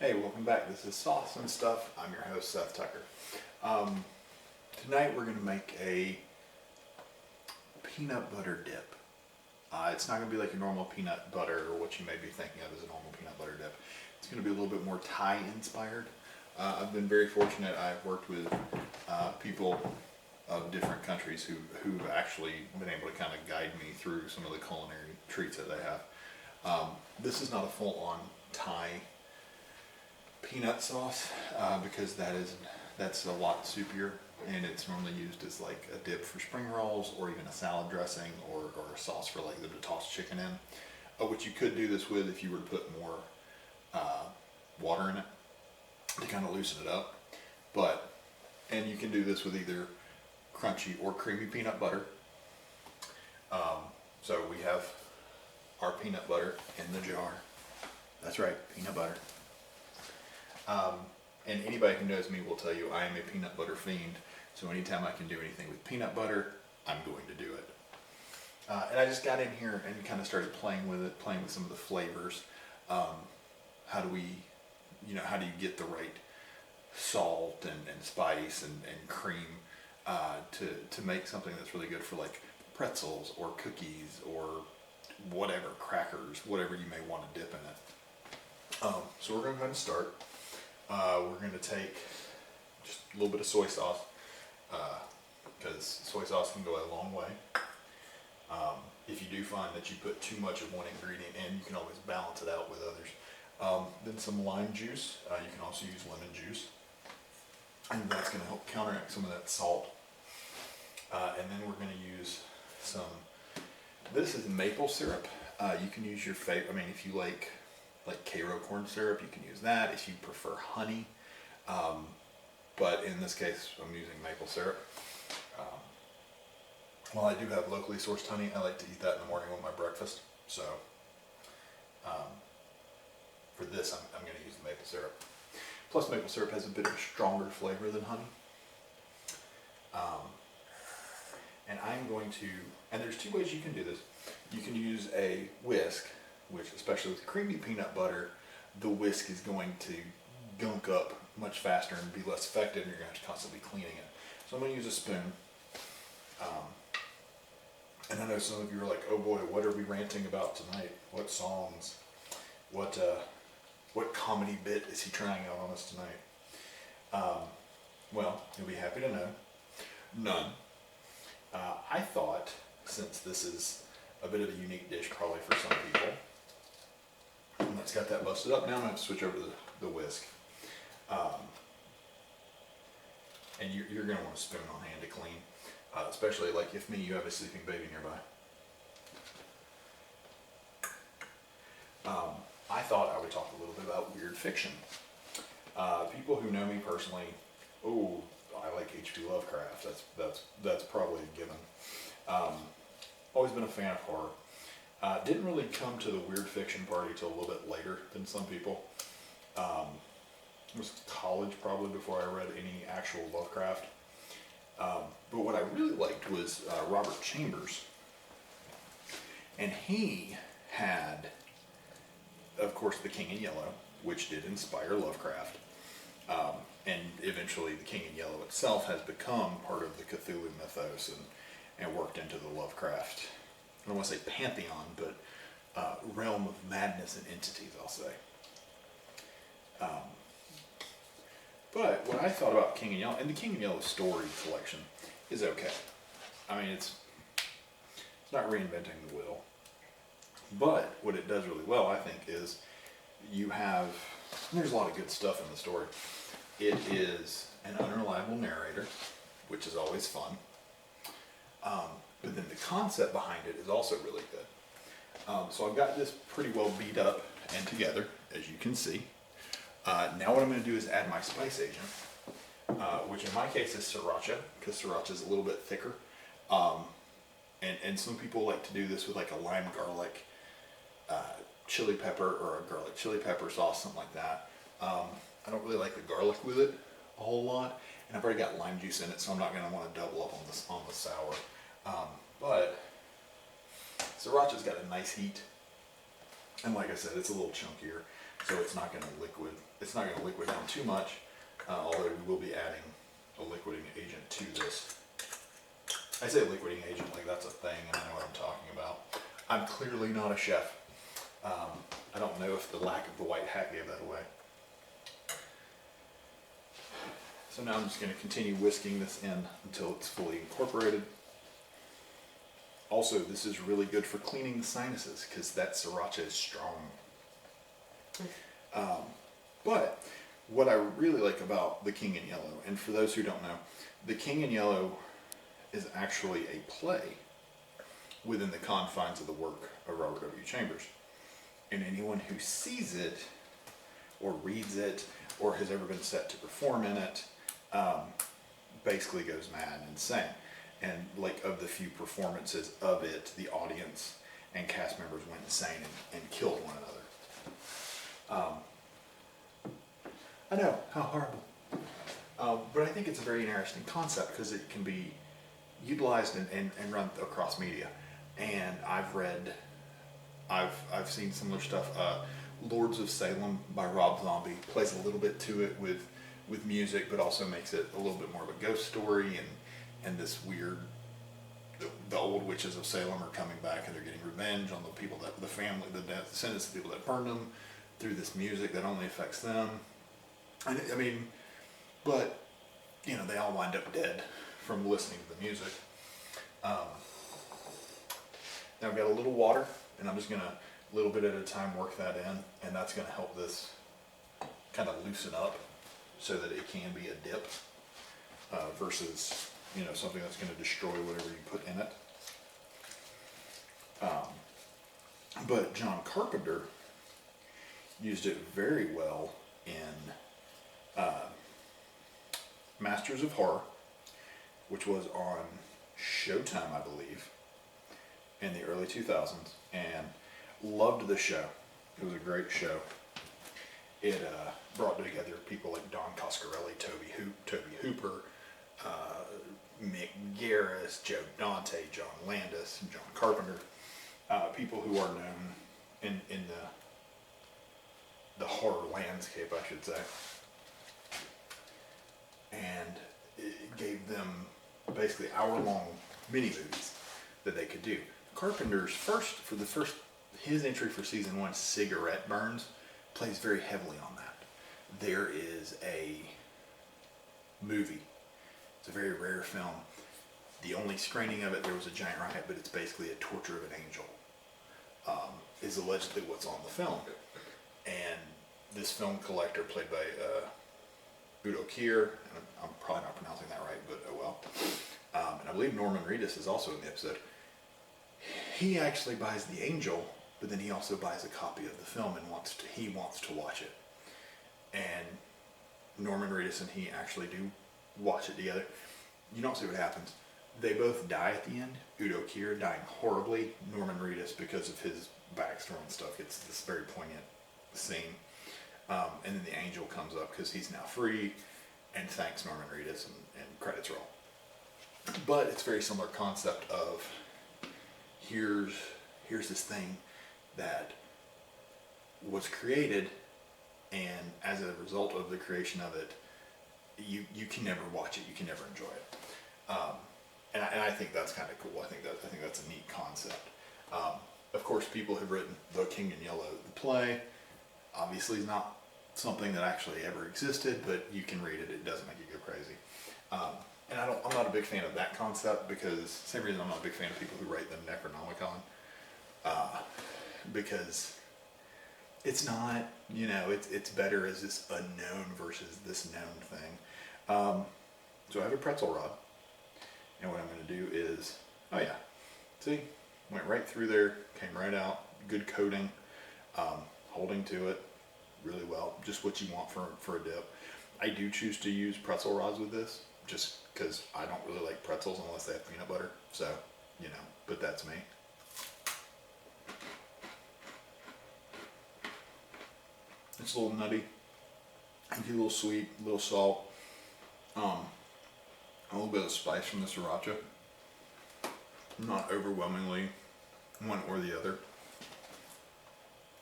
Hey, welcome back. This is Sauce and Stuff. I'm your host, Seth Tucker. Tonight we're going to make a peanut butter dip. It's not going to be like your normal peanut butter or what you may be thinking of as a normal peanut butter dip. It's going to be a little bit more Thai inspired. I've been very fortunate. I've worked with people of different countries who've actually been able to kind of guide me through some of the culinary treats that they have. This is not a full-on Thai peanut sauce because that's a lot soupier, and it's normally used as like a dip for spring rolls or even a salad dressing or a sauce for like them to toss chicken in. Which you could do this with if you were to put more water in it to kind of loosen it up. And you can do this with either crunchy or creamy peanut butter. So we have our peanut butter in the jar. That's right, peanut butter. And anybody who knows me will tell you I am a peanut butter fiend. So anytime I can do anything with peanut butter, I'm going to do it. And I just got in here and kind of started playing with it, playing with some of the flavors. How do you get the right salt and spice and cream to make something that's really good for like pretzels or cookies or whatever, crackers, whatever you may want to dip in it. So we're going to go ahead and start. We're going to take just a little bit of soy sauce because soy sauce can go a long way. If you do find that you put too much of one ingredient in, you can always balance it out with others. Then some lime juice. You can also use lemon juice. And that's going to help counteract some of that salt. And then we're going to use this is maple syrup. You can use your favorite, if you like Karo corn syrup, you can use that. If you prefer honey, but in this case I'm using maple syrup. While I do have locally sourced honey, I like to eat that in the morning with my breakfast. So for this I'm going to use the maple syrup. Plus maple syrup has a bit of a stronger flavor than honey. And there's two ways you can do this. You can use a whisk, which especially with creamy peanut butter, the whisk is going to gunk up much faster and be less effective, and you're going to have to constantly be cleaning it. So I'm going to use a spoon. And I know some of you are like, oh boy, what are we ranting about tonight? What songs? What comedy bit is he trying out on us tonight? Well, you'll be happy to know. None. I thought, since this is a bit of a unique dish probably for some people, and that's got that busted up, now I'm going to switch over to the whisk. And you're going to want a spoon on hand to clean, especially like if you have a sleeping baby nearby. I thought I would talk a little bit about weird fiction. People who know me personally, I like H.P. Lovecraft. That's probably a given. Always been a fan of horror. Didn't really come to the weird fiction party till a little bit later than some people. It was college probably before I read any actual Lovecraft. But what I really liked was Robert Chambers. And he had, of course, The King in Yellow, which did inspire Lovecraft. And eventually The King in Yellow itself has become part of the Cthulhu mythos and worked into the Lovecraft, I don't want to say pantheon, but realm of madness and entities, I'll say. But what I thought about King in Yellow, and the King in Yellow story collection is okay. It's not reinventing the wheel. But what it does really well, I think, is there's a lot of good stuff in the story. It is an unreliable narrator, which is always fun. But then the concept behind it is also really good. So I've got this pretty well beat up and together, as you can see. Now what I'm going to do is add my spice agent, which in my case is sriracha, because sriracha is a little bit thicker. And some people like to do this with like a lime garlic chili pepper or a garlic chili pepper sauce, something like that. I don't really like the garlic with it a whole lot, and I've already got lime juice in it, so I'm not going to want to double up on the sour. But sriracha's got a nice heat, and like I said, it's a little chunkier. so it's not going to liquid. It's not going to liquid down too much, although we will be adding a liquiding agent to this. I say liquiding agent like that's a thing, and I know what I'm talking about. I'm clearly not a chef. I don't know if the lack of the white hat gave that away. So now I'm just going to continue whisking this in until it's fully incorporated. Also, this is really good for cleaning the sinuses because that sriracha is strong. But what I really like about the King in Yellow, and for those who don't know, the King in Yellow is actually a play within the confines of the work of Robert W. Chambers. And anyone who sees it, or reads it, or has ever been set to perform in it, basically goes mad and insane. And like of the few performances of it, the audience and cast members went insane and killed one another. I know, how horrible. But I think it's a very interesting concept because it can be utilized and run across media. And I've seen similar stuff. Lords of Salem by Rob Zombie plays a little bit to it with music, but also makes it a little bit more of a ghost story and this weird, the old witches of Salem are coming back and they're getting revenge on the people the family, the descendants of the people that burned them through this music that only affects them. And I mean, but you know, they all wind up dead from listening to the music. Now I've got a little water, and I'm just gonna, a little bit at a time, work that in, and that's gonna help this kind of loosen up so that it can be a dip versus, you know, something that's gonna destroy whatever you put in it. But John Carpenter used it very well in Masters of Horror, which was on Showtime, I believe, in the early 2000s, and loved the show. It was a great show. It brought together people like Don Coscarelli, Toby Hooper, Mick Garris, Joe Dante, John Landis, and John Carpenter, people who are known in the horror landscape, I should say. And it gave them basically hour-long mini-movies that they could do. Carpenter's his entry for season 1, Cigarette Burns, plays very heavily on that. There is a movie. It's a very rare film. The only screening of it, there was a giant riot, but it's basically a torture of an angel, is allegedly what's on the film. And this film collector, played by Udo Kier, and I'm probably not pronouncing that right, but oh well. And I believe Norman Reedus is also in the episode. He actually buys the angel, but then he also buys a copy of the film and he wants to watch it. And Norman Reedus and he actually do watch it together. You don't see what happens. They both die at the end. Udo Kier dying horribly. Norman Reedus, because of his backstory and stuff, gets this very poignant scene. And then the angel comes up because he's now free and thanks Norman Reedus and credits roll. But it's a very similar concept of here's this thing that was created, and as a result of the creation of it, you can never watch it, you can never enjoy it. And I think that's kind of cool. I think that's a neat concept. Of course, people have written The King in Yellow, the play. Obviously, is not something that actually ever existed, but you can read it. It doesn't make you go crazy. And I'm not a big fan of that concept because same reason I'm not a big fan of people who write the Necronomicon, because it's not, you know, it's better as this unknown versus this known thing. So I have a pretzel rod, and what I'm going to do is, oh yeah, see, went right through there, came right out, good coating, holding to it really well, just what you want for a dip. I do choose to use pretzel rods with this, just because I don't really like pretzels unless they have peanut butter, so, you know, but that's me. It's a little nutty, a little sweet, a little salt, a little bit of spice from the sriracha, not overwhelmingly one or the other.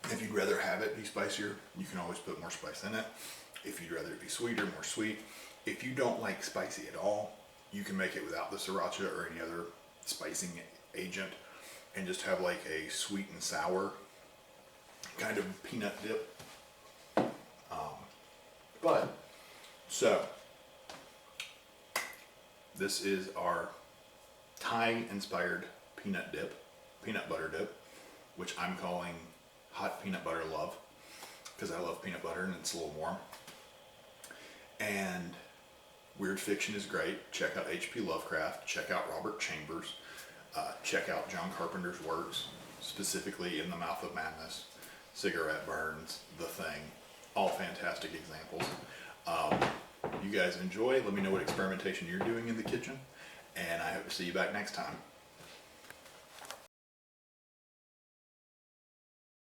If you'd rather have it be spicier, you can always put more spice in it. If you'd rather it be sweeter, more sweet. If you don't like spicy at all, you can make it without the sriracha or any other spicing agent and just have like a sweet and sour kind of peanut dip. So this is our Thai inspired peanut butter dip, which I'm calling hot peanut butter love because I love peanut butter and it's a little warm. And Weird Fiction is great. Check out H.P. Lovecraft. Check out Robert Chambers. Check out John Carpenter's works, specifically In the Mouth of Madness, Cigarette Burns, The Thing. All fantastic examples. You guys enjoy. Let me know what experimentation you're doing in the kitchen. And I hope to see you back next time.